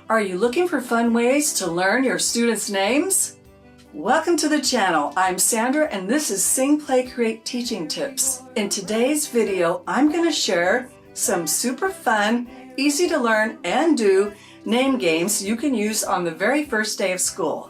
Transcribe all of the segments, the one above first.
Are you looking for fun ways to learn your students' names? Welcome to the channel. I'm Sandra and this is Sing, Play, Create Teaching Tips. In today's video, I'm going to share some super fun, easy to learn and do name games you can use on the very first day of school.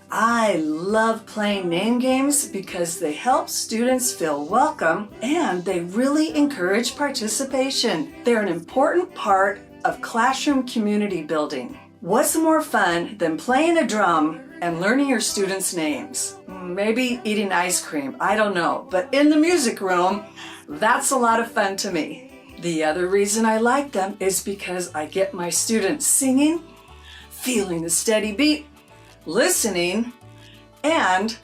I love playing name games because they help students feel welcome and they really encourage participation. They're an important part of classroom community building. What's more fun than playing a drum and learning your students' names? Maybe eating ice cream, I don't know. But in the music room, that's a lot of fun to me. The other reason I like them is because I get my students singing, feeling the steady beat, listening, and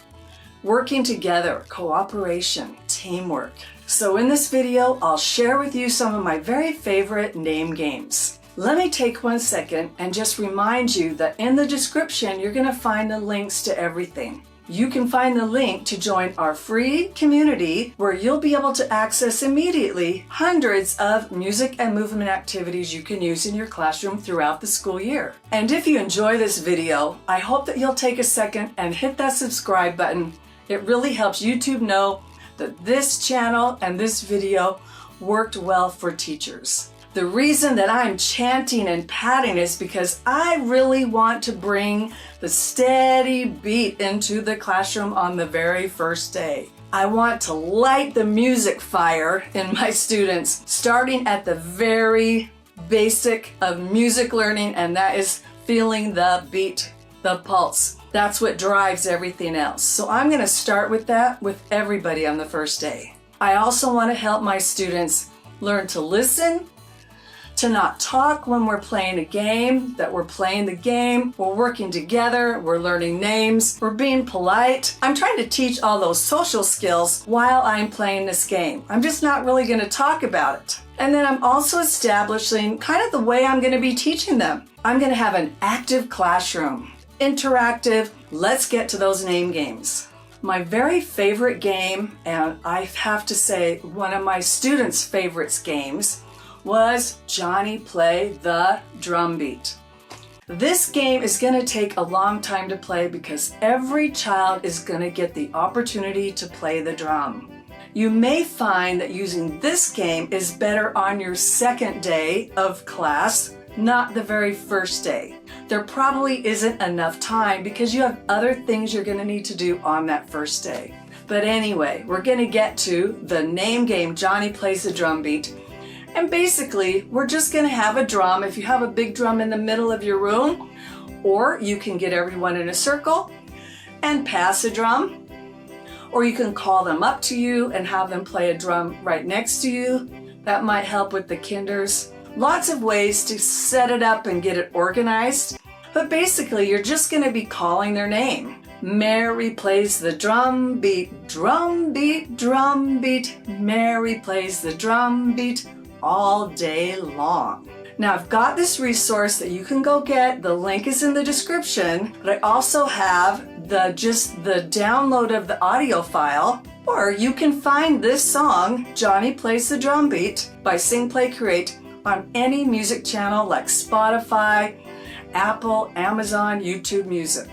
working together, cooperation, teamwork. So in this video, I'll share with you some of my very favorite name games. Let me take 1 second and just remind you that in the description, you're gonna find the links to everything. You can find the link to join our free community where you'll be able to access immediately hundreds of music and movement activities you can use in your classroom throughout the school year. And if you enjoy this video, I hope that you'll take a second and hit that subscribe button. It really helps YouTube know that this channel and this video worked well for teachers. The reason that I'm chanting and patting is because I really want to bring the steady beat into the classroom on the very first day. I want to light the music fire in my students, starting at the very basic of music learning, and that is feeling the beat, the pulse. That's what drives everything else. So I'm going to start with that with everybody on the first day. I also want to help my students learn to listen, to not talk when we're playing a game, that we're playing the game, we're working together, we're learning names, we're being polite. I'm trying to teach all those social skills while I'm playing this game. I'm just not really going to talk about it. And then I'm also establishing kind of the way I'm going to be teaching them. I'm going to have an active classroom, interactive. Let's get to those name games. My very favorite game, and I have to say one of my students' favorites games, was Johnny Play the Drum Beat. This game is going to take a long time to play because every child is going to get the opportunity to play the drum. You may find that using this game is better on your second day of class, not the very first day. There probably isn't enough time because you have other things you're going to need to do on that first day. But anyway, we're going to get to the name game, Johnny Plays the Drum Beat. And basically, we're just going to have a drum. If you have a big drum in the middle of your room, or you can get everyone in a circle and pass a drum, or you can call them up to you and have them play a drum right next to you. That might help with the kinders. Lots of ways to set it up and get it organized. But basically, you're just going to be calling their name. Mary plays the drum beat, drum beat, drum beat. Mary plays the drum beat all day long. Now I've got this resource that you can go get. The link is in the description, but I also have the download of the audio file, or you can find this song, Johnny Plays the Drum Beat by Sing, Play, Create on any music channel like Spotify, Apple, Amazon, YouTube Music.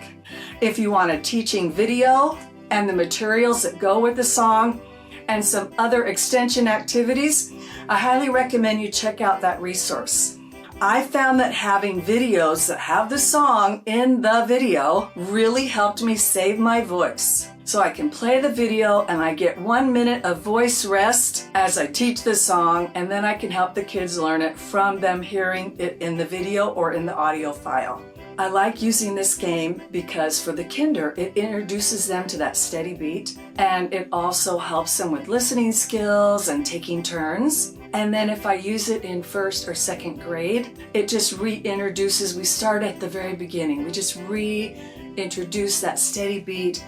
If you want a teaching video and the materials that go with the song and some other extension activities, I highly recommend you check out that resource. I found that having videos that have the song in the video really helped me save my voice. So I can play the video and I get 1 minute of voice rest as I teach the song, and then I can help the kids learn it from them hearing it in the video or in the audio file. I like using this game because for the kinder, it introduces them to that steady beat, and it also helps them with listening skills and taking turns. And then if I use it in first or second grade, it just reintroduces, we start at the very beginning. We just reintroduce that steady beat,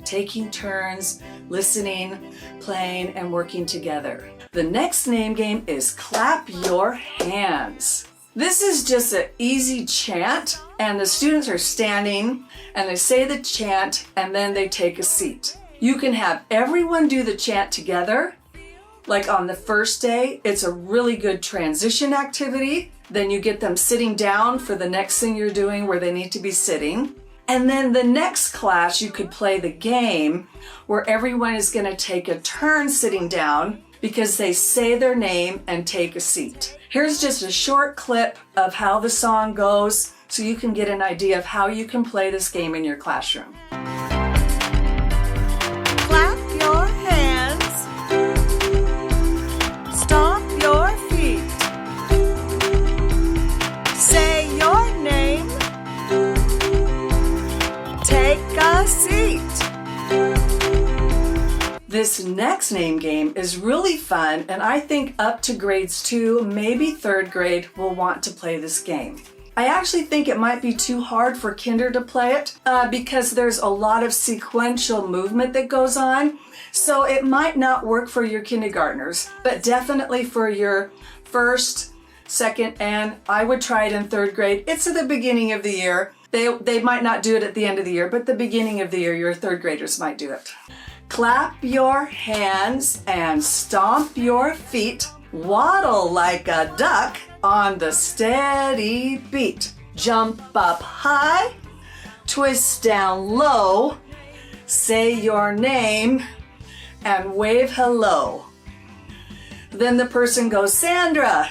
taking turns, listening, playing, and working together. The next name game is Clap Your Hands. This is just an easy chant, and the students are standing and they say the chant and then they take a seat. You can have everyone do the chant together. Like on the first day, it's a really good transition activity Then you get them sitting down for the next thing you're doing where they need to be sitting. And then the next class, you could play the game where everyone is going to take a turn sitting down because they say their name and take a seat. Here's just a short clip of how the song goes so you can get an idea of how you can play this game in your classroom. Clap your hands. Stomp your feet. Say your name. Take a seat. This next name game is really fun, and I think up to grades 2, maybe 3rd grade will want to play this game. I actually think it might be too hard for kinder to play it because there's a lot of sequential movement that goes on. So it might not work for your kindergartners, but definitely for your 1st, 2nd, and I would try it in 3rd grade. It's at the beginning of the year. They might not do it at the end of the year, but the beginning of the year, your 3rd graders might do it. Clap your hands and stomp your feet. Waddle like a duck on the steady beat. Jump up high, twist down low, say your name, and wave hello. Then the person goes, Sandra.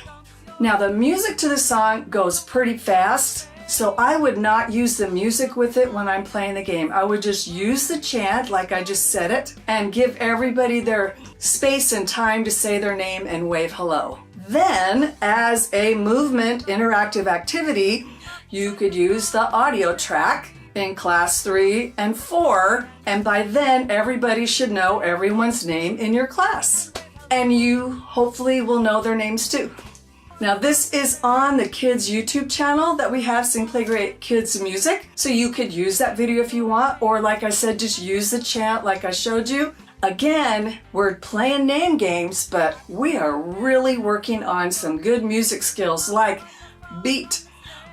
Now the music to the song goes pretty fast, so I would not use the music with it when I'm playing the game. I would just use the chant like I just said it and give everybody their space and time to say their name and wave hello. Then, as a movement interactive activity, you could use the audio track in class 3 and 4, and by then everybody should know everyone's name in your class. And you hopefully will know their names too. Now this is on the kids YouTube channel that we have, Sing Play Create Kids Music. So you could use that video if you want, or like I said, just use the chant like I showed you. Again, we're playing name games, but we are really working on some good music skills like beat,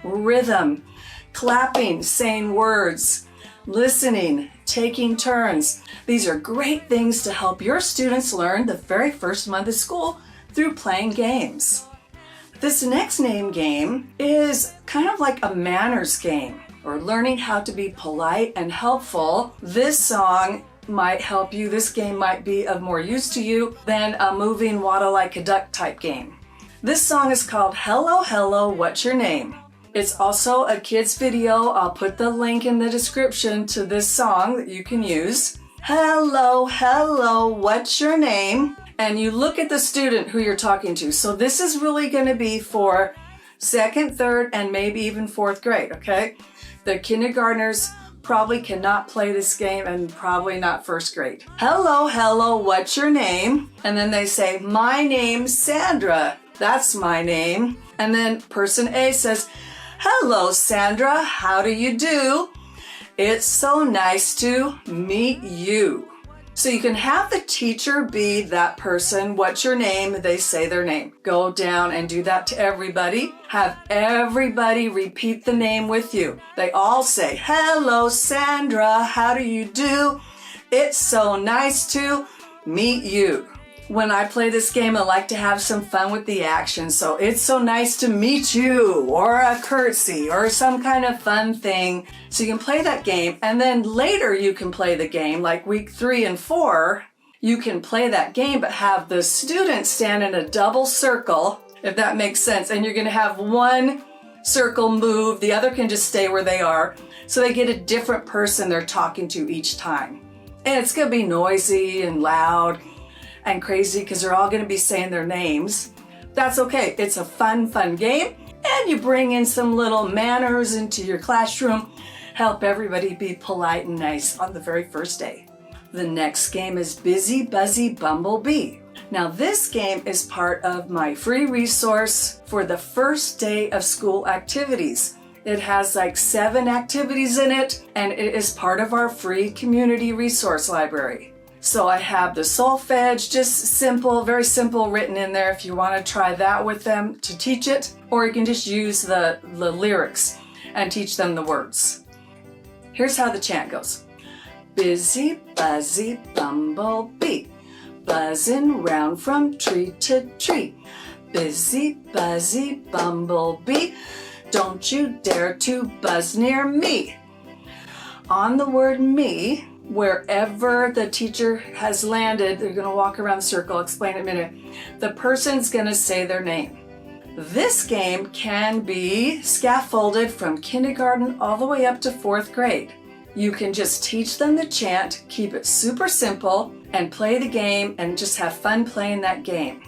rhythm, clapping, saying words, listening, taking turns. These are great things to help your students learn the very first month of school through playing games. This next name game is kind of like a manners game, or learning how to be polite and helpful. This song might help you. This game might be of more use to you than a moving waddle like a duck type game. This song is called Hello, Hello, What's Your Name? It's also a kid's video. I'll put the link in the description to this song that you can use. Hello, hello, what's your name? And you look at the student who you're talking to. So this is really going to be for 2nd, 3rd, and maybe even 4th grade, okay? The kindergartners probably cannot play this game, and probably not 1st grade. Hello, hello, what's your name? And then they say, my name's Sandra. That's my name. And then person A says, hello, Sandra, how do you do? It's so nice to meet you. So you can have the teacher be that person. What's your name? They say their name. Go down and do that to everybody. Have everybody repeat the name with you. They all say, hello, Sandra, how do you do? It's so nice to meet you. When I play this game, I like to have some fun with the action. So it's so nice to meet you, or a curtsy, or some kind of fun thing. So you can play that game, and then later you can play the game, like week 3 and 4, you can play that game, but have the students stand in a double circle, if that makes sense. And you're gonna have one circle move, the other can just stay where they are. So they get a different person they're talking to each time. And it's gonna be noisy and loud and crazy because they're all going to be saying their names. That's okay. It's a fun game, and you bring in some little manners into your classroom, help everybody be polite and nice on the very first day. The next game is Busy, Buzzy, Bumblebee. Now this game is part of my free resource for the first day of school activities. It has like 7 activities in it, and it is part of our free community resource library. So I have the solfege, just simple, very simple, written in there if you want to try that with them to teach it, or you can just use the lyrics and teach them the words. Here's how the chant goes. Busy, buzzy, bumblebee, buzzing round from tree to tree. Busy, Buzzy, Bumblebee, don't you dare to buzz near me. On the word me, wherever the teacher has landed, they're going to walk around the circle, I'll explain in a minute. The person's going to say their name. This game can be scaffolded from kindergarten all the way up to 4th grade. You can just teach them the chant, keep it super simple, and play the game and just have fun playing that game.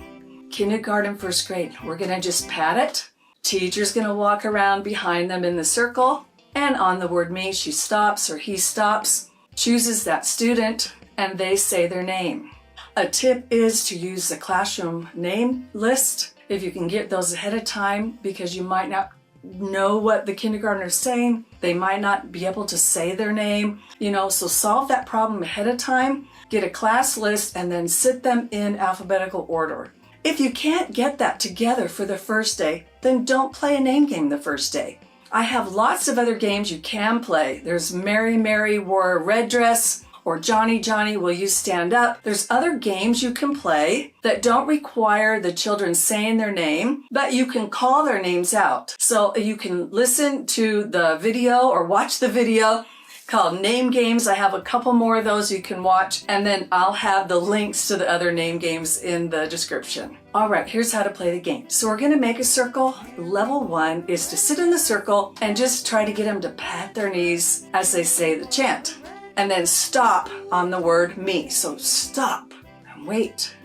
Kindergarten, 1st grade, we're going to just pat it. Teacher's going to walk around behind them in the circle, and on the word me, she stops or he stops, chooses that student, and they say their name. A tip is to use the classroom name list if you can get those ahead of time, because you might not know what the kindergartner is saying. They might not be able to say their name, so solve that problem ahead of time, get a class list, and then sit them in alphabetical order. If you can't get that together for the first day, then don't play a name game the first day. I have lots of other games you can play. There's Mary, Mary wore a red dress, or Johnny, Johnny, will you stand up? There's other games you can play that don't require the children saying their name, but you can call their names out. So you can listen to the video or watch the video called Name Games. I have a couple more of those you can watch, and then I'll have the links to the other name games in the description. All right, here's how to play the game. So we're gonna make a circle. Level 1 is to sit in the circle and just try to get them to pat their knees as they say the chant. And then stop on the word me. So stop and wait.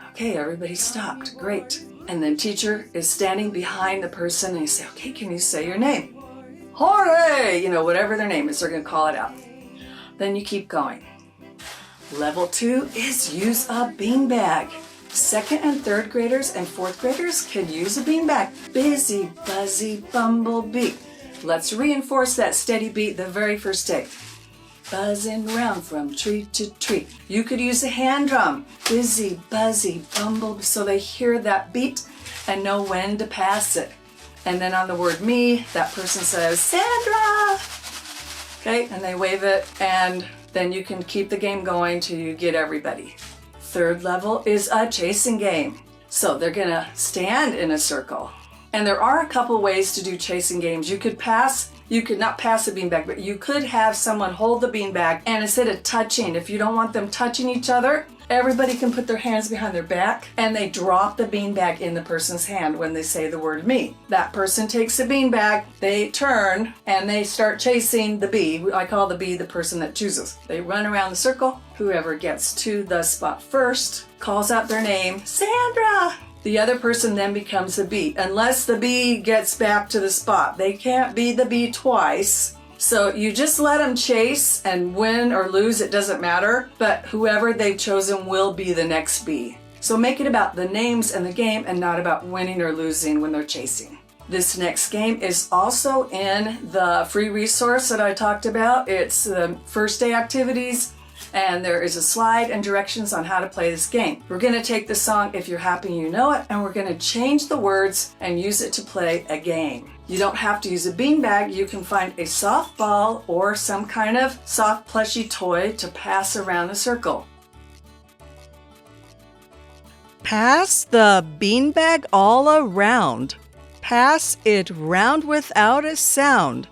Okay, everybody stopped, great. And then teacher is standing behind the person and you say, okay, can you say your name? Hooray! Whatever their name is, they're gonna call it out. Then you keep going. Level 2 is use a beanbag. 2nd and 3rd graders and 4th graders can use a beanbag. Busy, Buzzy, Bumblebee. Let's reinforce that steady beat the very first day. Buzzing round from tree to tree. You could use a hand drum. Busy, Buzzy, Bumblebee, so they hear that beat and know when to pass it. And then on the word me, that person says, Sandra! Okay, and they wave it, and then you can keep the game going till you get everybody. 3rd level is a chasing game. So they're gonna stand in a circle. And there are a couple ways to do chasing games. You could not pass a beanbag, but you could have someone hold the beanbag, and instead of touching, if you don't want them touching each other, everybody can put their hands behind their back and they drop the beanbag in the person's hand when they say the word me. That person takes the beanbag, they turn, and they start chasing the bee. I call the bee the person that chooses. They run around the circle. Whoever gets to the spot first calls out their name, Sandra! The other person then becomes the bee, unless the bee gets back to the spot. They can't be the bee twice. So you just let them chase, and win or lose, it doesn't matter, but whoever they've chosen will be the next bee. So make it about the names and the game and not about winning or losing when they're chasing. This next game is also in the free resource that I talked about. It's the first day activities, and there is a slide and directions on how to play this game. We're going to take the song If You're Happy You Know It, and we're going to change the words and use it to play a game. You don't have to use a beanbag. You can find a soft ball or some kind of soft plushy toy to pass around the circle. Pass the beanbag all around. Pass it round without a sound.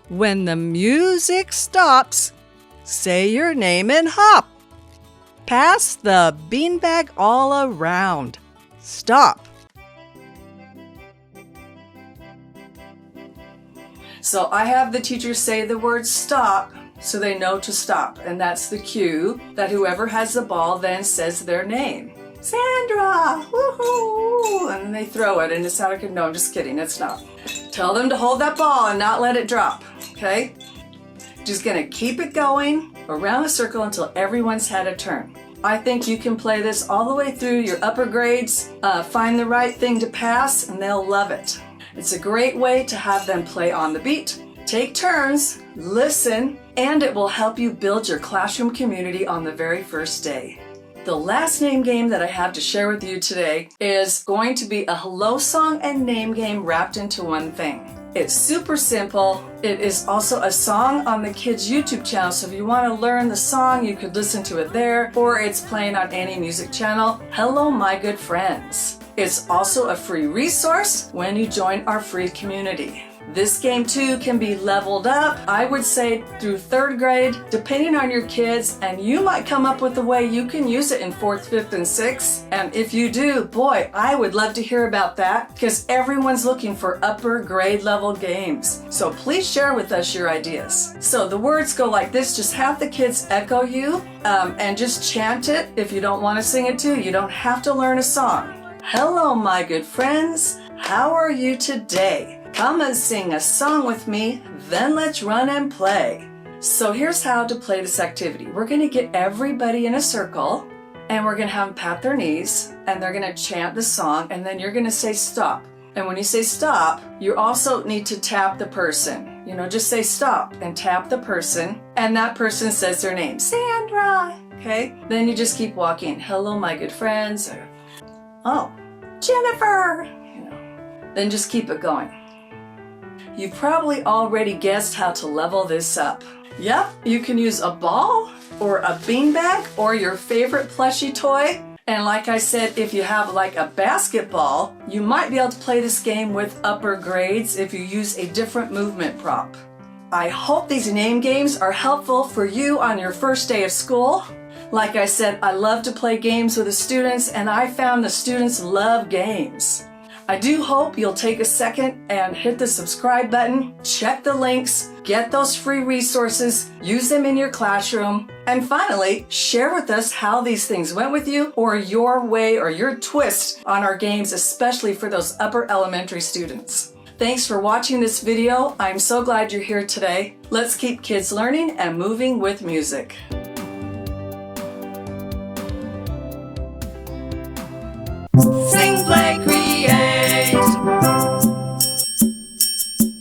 When the music stops, say your name and hop. Pass the beanbag all around. Stop. So I have the teachers say the word stop so they know to stop. And that's the cue that whoever has the ball then says their name. Sandra! Woohoo! And then they throw it, and it's not no, I'm just kidding, it's not. Tell them to hold that ball and not let it drop, okay? Just gonna keep it going around the circle until everyone's had a turn. I think you can play this all the way through your upper grades. Find the right thing to pass, and they'll love it. It's a great way to have them play on the beat, take turns, listen, and it will help you build your classroom community on the very first day. The last name game that I have to share with you today is going to be a hello song and name game wrapped into one thing. It's super simple. It is also a song on the kids' YouTube channel, so if you want to learn the song, you could listen to it there, or it's playing on any music channel. Hello, my good friends. It's also a free resource when you join our free community. This game too can be leveled up, I would say through 3rd grade, depending on your kids, and you might come up with a way you can use it in 4th, 5th, and 6th. And if you do, boy, I would love to hear about that because everyone's looking for upper grade level games. So please share with us your ideas. So the words go like this, just have the kids echo you and just chant it. If you don't want to sing it too, you don't have to learn a song. Hello, my good friends. How are you today? Come and sing a song with me, then let's run and play. So here's how to play this activity. We're going to get everybody in a circle, and we're going to have them pat their knees, and they're going to chant the song, and then you're going to say stop. And when you say stop, you also need to tap the person. Just say stop and tap the person, and that person says their name, Sandra. Okay? Then you just keep walking. Hello, my good friends. Or, oh, Jennifer. Then just keep it going. You've probably already guessed how to level this up. Yep, you can use a ball or a beanbag or your favorite plushie toy. And like I said, if you have like a basketball, you might be able to play this game with upper grades if you use a different movement prop. I hope these name games are helpful for you on your first day of school. Like I said, I love to play games with the students, and I found the students love games. I do hope you'll take a second and hit the subscribe button, check the links, get those free resources, use them in your classroom, and finally, share with us how these things went with you or your way or your twist on our games, especially for those upper elementary students. Thanks for watching this video. I'm so glad you're here today. Let's keep kids learning and moving with music. Sing